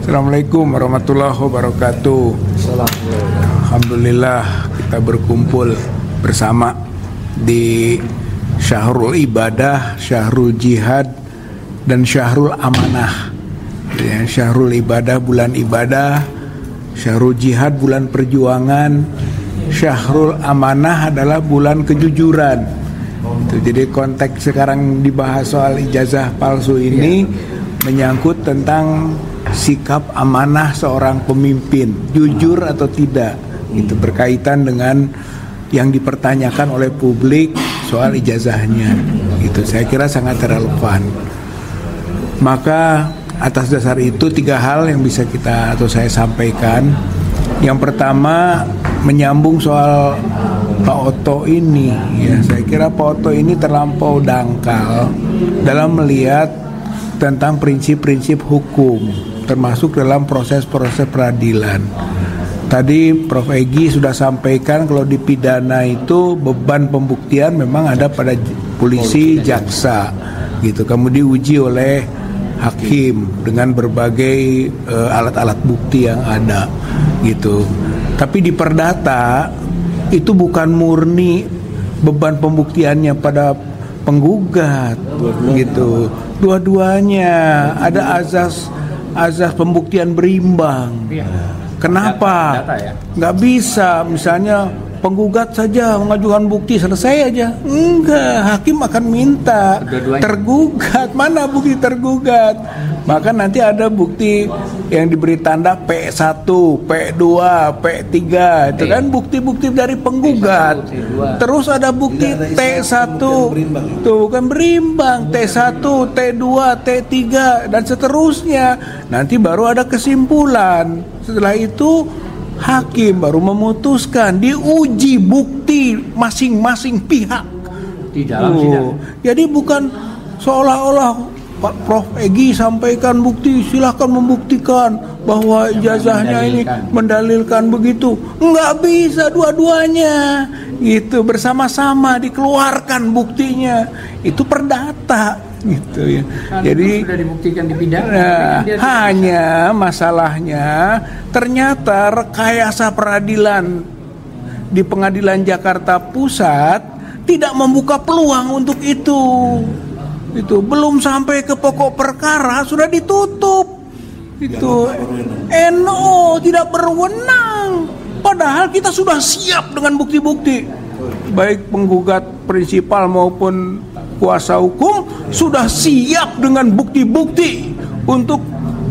Assalamualaikum warahmatullahi wabarakatuh. Alhamdulillah kita berkumpul bersama di Syahrul Ibadah, Syahrul Jihad, dan Syahrul Amanah. Ya, Syahrul Ibadah bulan ibadah, Syahrul Jihad bulan perjuangan, Syahrul Amanah adalah bulan kejujuran. Jadi konteks sekarang dibahas soal ijazah palsu ini menyangkut tentang sikap amanah seorang pemimpin, jujur atau tidak. Itu berkaitan dengan yang dipertanyakan oleh publik soal ijazahnya. Itu saya kira sangat relevan. Maka atas dasar itu 3 hal yang bisa kita atau saya sampaikan. Yang pertama menyambung soal Pak Oto ini, ya saya kira Pak Oto ini terlampau dangkal dalam melihat tentang prinsip-prinsip hukum, termasuk dalam proses-proses peradilan. Tadi Prof. Egy sudah sampaikan kalau di pidana itu beban pembuktian memang ada pada polisi, jaksa, gitu. Kamu diuji oleh hakim dengan berbagai alat-alat bukti yang ada, gitu. Tapi di perdata itu bukan murni beban pembuktiannya pada penggugat, gitu. Dua-duanya ada azas pembuktian berimbang. Kenapa? Nggak bisa misalnya penggugat saja mengajukan bukti selesai aja. Enggak, hakim akan minta tergugat, mana bukti tergugat. Maka nanti ada bukti yang diberi tanda P1, P2, P3, itu kan bukti-bukti dari penggugat. Terus ada bukti T1, tuh kan berimbang, T1, T2, T3 dan seterusnya. Nanti baru ada kesimpulan. Setelah itu hakim baru memutuskan, diuji bukti masing-masing pihak di dalam sidang. Jadi bukan seolah-olah Pak Prof. Egy sampaikan bukti, silahkan membuktikan bahwa ijazahnya ini mendalilkan begitu. Enggak bisa dua-duanya, gitu, bersama-sama dikeluarkan buktinya. Itu perdata, gitu ya. Jadi sudah dibuktikan di pidana. Hanya masalahnya ternyata rekayasa peradilan di Pengadilan Jakarta Pusat tidak membuka peluang untuk itu. Itu belum sampai ke pokok perkara sudah ditutup. Itu NO tidak berwenang. Padahal kita sudah siap dengan bukti-bukti. Baik penggugat prinsipal maupun kuasa hukum sudah siap dengan bukti-bukti untuk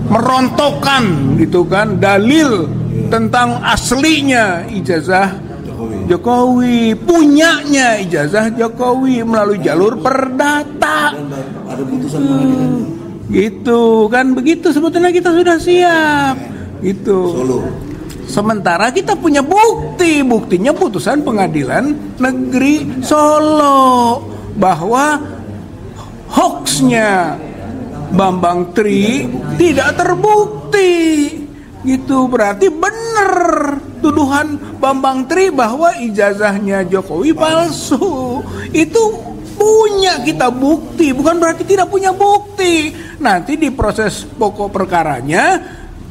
merontokkan, gitu kan, dalil tentang aslinya ijazah Jokowi, punyanya ijazah Jokowi melalui jalur perdata. Ada putusan gitu kan, begitu sebetulnya kita sudah siap, gitu. Sementara kita punya buktinya putusan Pengadilan Negeri Solo bahwa hoaxnya Bambang Tri tidak terbukti, gitu. Berarti benar tuduhan Bambang Tri bahwa ijazahnya Jokowi palsu. Itu punya kita bukti, bukan berarti tidak punya bukti. Nanti di proses pokok perkaranya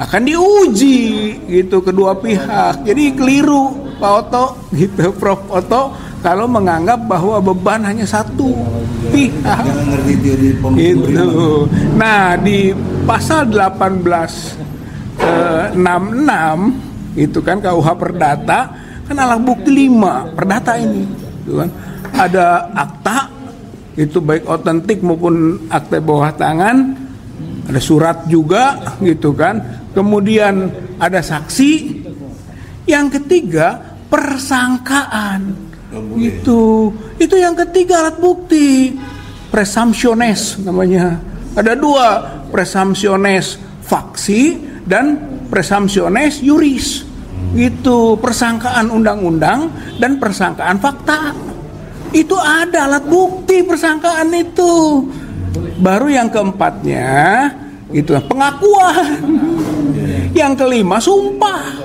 akan diuji, gitu, kedua pihak. Jadi keliru Pak Oto, gitu, Prof. Oto, kalau menganggap bahwa beban hanya satu pihak. Gitu. Nah, di pasal 1866 itu kan KUH Perdata kan alat bukti 5 perdata ini, gitu kan. Ada akta, itu baik otentik maupun akta bawah tangan, ada surat juga, gitu kan. Kemudian ada saksi. Yang ketiga persangkaan, gitu. Itu yang ketiga alat bukti, presumptiones namanya. Ada 2, presumptiones faksi dan presumptiones juris, gitu, persangkaan undang-undang dan persangkaan fakta. Itu ada alat bukti persangkaan itu. Baru yang keempatnya itu pengakuan. Yang kelima sumpah.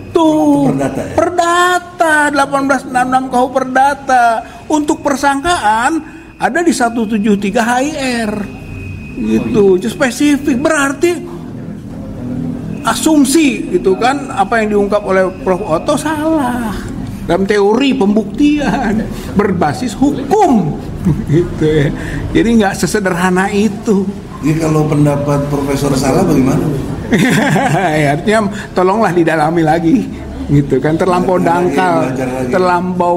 Tuh, perdata 1866 KUH Perdata. Untuk persangkaan ada di 173 HIR. Gitu, spesifik. Berarti asumsi gitu kan, apa yang diungkap oleh Prof. Otto salah dalam teori pembuktian berbasis hukum gitu ya. Jadi nggak sesederhana itu. Jadi kalau pendapat Profesor salah bagaimana? Ya, artinya tolonglah didalami lagi gitu kan, terlampau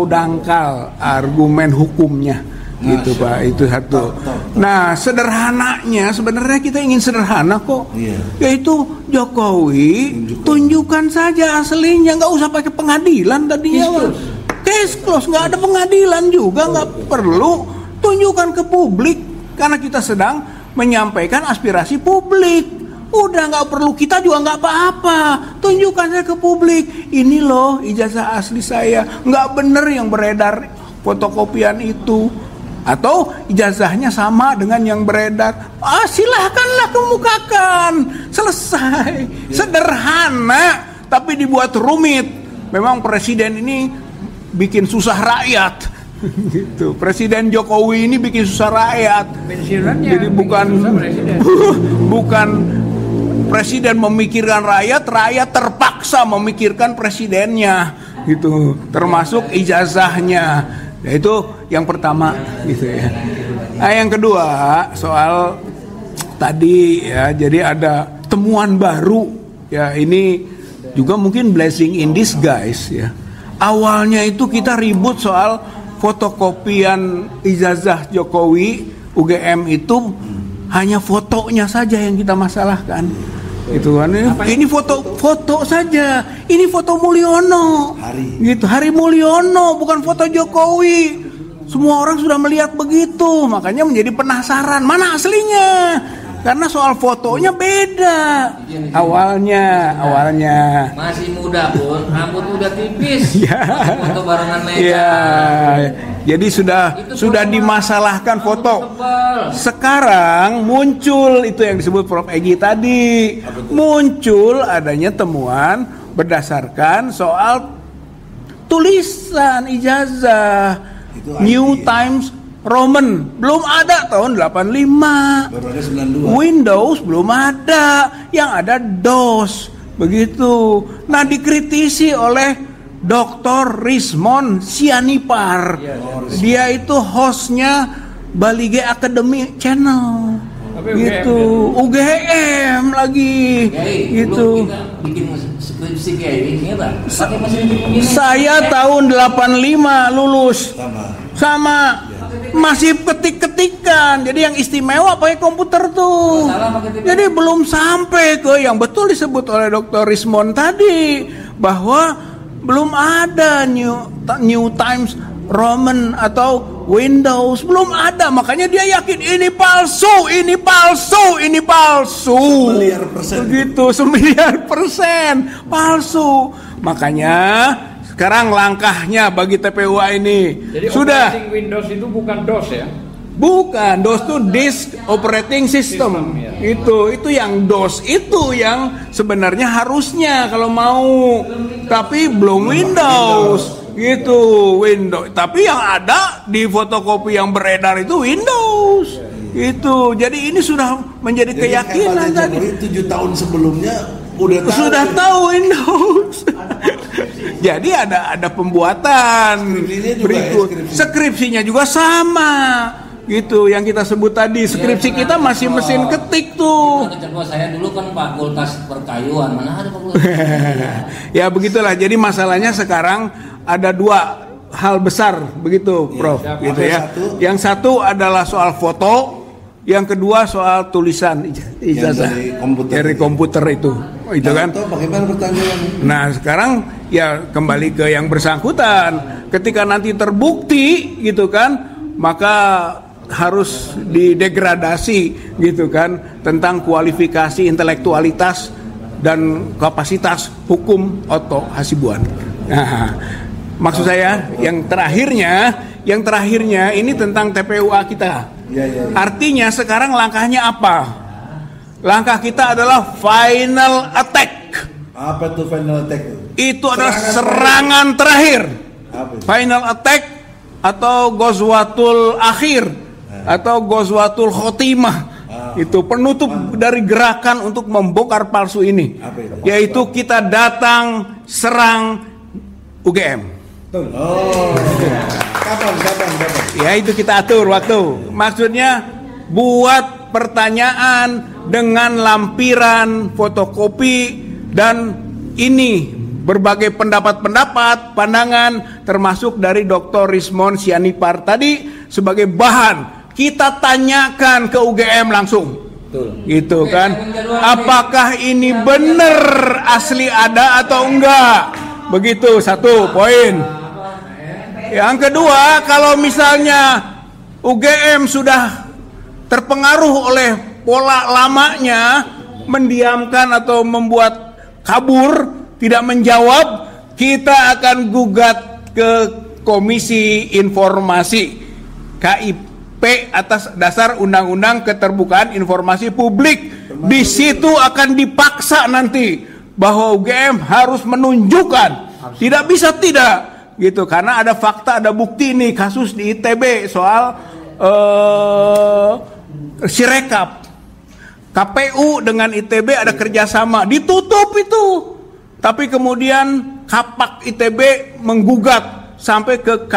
dangkal argumen hukumnya gitu Pak, itu satu. Nah, sederhananya sebenarnya kita ingin sederhana kok, yaitu Jokowi tunjukkan saja aslinya, nggak usah pakai pengadilan tadinya. Case close, nggak ada pengadilan juga, nggak perlu, tunjukkan ke publik karena kita sedang menyampaikan aspirasi publik. Udah nggak perlu, kita juga nggak apa-apa, tunjukkan saya ke publik, ini loh ijazah asli saya, nggak bener yang beredar fotokopian itu, atau ijazahnya sama dengan yang beredar. Silahkanlah kemukakan, selesai. Sederhana tapi dibuat rumit. Memang presiden ini bikin susah rakyat gitu. Presiden Jokowi ini bikin susah rakyat. Jadi bukan presiden memikirkan rakyat, rakyat terpaksa memikirkan presidennya gitu, termasuk ijazahnya. Nah, itu yang pertama gitu ya. Nah, yang kedua soal tadi ya, jadi ada temuan baru ya, ini juga mungkin blessing in disguise ya. Awalnya itu kita ribut soal fotokopian ijazah Jokowi UGM itu hanya fotonya saja yang kita masalahkan. Itu kan ini foto saja. Ini foto Mulyono. Hari Mulyono, bukan foto Jokowi. Semua orang sudah melihat begitu, makanya menjadi penasaran mana aslinya. Karena soal fotonya beda. Awalnya masih muda pun rambut udah tipis. Foto barengan Mega. Ya. Jadi sudah dimasalahkan foto. Sekarang muncul itu yang disebut Prof. Egy tadi. Muncul adanya temuan berdasarkan soal tulisan ijazah New Times Roman. Belum ada tahun 85. Baru ada 92. Windows belum ada, yang ada DOS. Begitu. Nah, dikritisi oleh Dr. Rismond Sianipar. Dia itu hostnya Balige Academy Channel. Gitu, UGM lagi. Gitu. Saya tahun 85 lulus. Sama. Masih ketik-ketikan. Jadi yang istimewa pakai komputer tuh. Jadi belum sampai ke yang betul disebut oleh Dr. Rismond tadi, bahwa belum ada New Times Roman atau Windows, belum ada. Makanya dia yakin ini palsu. Begitu, 9% palsu. Makanya sekarang langkahnya bagi TPUA ini jadi sudah Windows itu bukan DOS ya? Bukan, DOS itu Disk Operating System. Ya. Itu yang DOS itu yang sebenarnya harusnya kalau mau, tapi belum Windows. Gitu, Windows. Tapi yang ada di fotokopi yang beredar itu Windows. Itu. Jadi ini sudah menjadi keyakinan tadi. 7 tahun sebelumnya sudah tahu Windows. Jadi ada pembuatan berikut. Skripsinya juga sama. Gitu yang kita sebut tadi, skripsi kita masih mesin ketik tuh. Saya dulu kan fakultas perkayuan, mana ada fakultas. Ya begitulah. Jadi masalahnya sekarang ada dua hal besar begitu, Prof. Gitu ya. Yang satu adalah soal foto, yang kedua soal tulisan ijazah dari komputer itu. Itu kan. Bagaimana pertanyaan? Nah sekarang ya kembali ke yang bersangkutan. Ketika nanti terbukti gitu kan, maka harus didegradasi gitu kan tentang kualifikasi intelektualitas dan kapasitas hukum Otto Hasibuan. Nah, maksud saya yang terakhirnya ini tentang TPUA kita. Artinya sekarang langkahnya apa? Langkah kita adalah final attack. Apa itu final attack? Itu adalah serangan terakhir. Final attack atau Ghazwatul Akhir atau Ghazwatul Khotimah. Itu penutup dari gerakan untuk membongkar palsu ini. Apa itu? Yaitu kita datang serang UGM. Oh. Kapan? Ya itu kita atur waktu. Maksudnya buat pertanyaan dengan lampiran fotokopi dan ini berbagai pendapat-pendapat, pandangan termasuk dari Dr. Rismon Sianipar tadi sebagai bahan kita tanyakan ke UGM langsung. Betul. Gitu kan. Apakah ini benar asli ada atau enggak? Begitu satu poin. Yang kedua, kalau misalnya UGM sudah terpengaruh oleh pola lamanya mendiamkan atau membuat kabur, tidak menjawab, kita akan gugat ke Komisi Informasi KIP atas dasar Undang-Undang Keterbukaan Informasi Publik. Di situ akan dipaksa nanti bahwa UGM harus menunjukkan, tidak bisa tidak, gitu, karena ada fakta, ada bukti nih kasus di ITB soal Sirekap. KPU dengan ITB ada kerjasama, ditutup itu. Tapi kemudian Kapak ITB menggugat sampai ke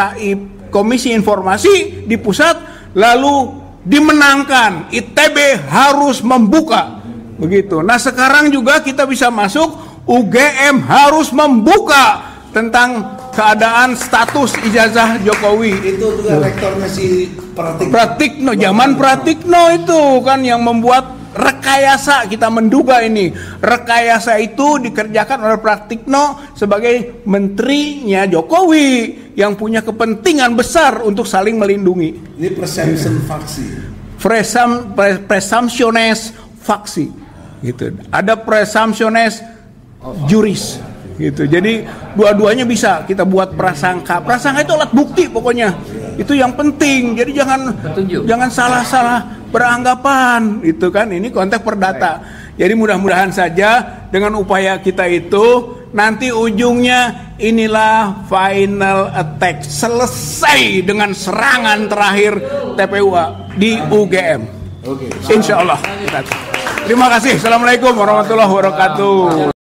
Komisi Informasi di pusat, lalu dimenangkan. ITB harus membuka. Begitu. Nah sekarang juga kita bisa masuk, UGM harus membuka tentang keadaan status ijazah Jokowi. Itu juga rektornya si Pratikno, zaman Pratikno itu kan yang membuat rekayasa. Kita menduga ini rekayasa itu dikerjakan oleh Pratikno sebagai menterinya Jokowi yang punya kepentingan besar untuk saling melindungi. Ini presumption faksi. Presumptiones faksi gitu. Ada presumptiones juris gitu. Jadi dua-duanya bisa kita buat prasangka. Prasangka itu alat bukti pokoknya. Itu yang penting. Jadi jangan salah-salah beranggapan, itu kan, ini konteks perdata. Jadi mudah-mudahan saja dengan upaya kita itu nanti ujungnya inilah final attack, selesai dengan serangan terakhir TPUA di UGM. Insya Allah. Terima kasih. Assalamualaikum warahmatullahi wabarakatuh.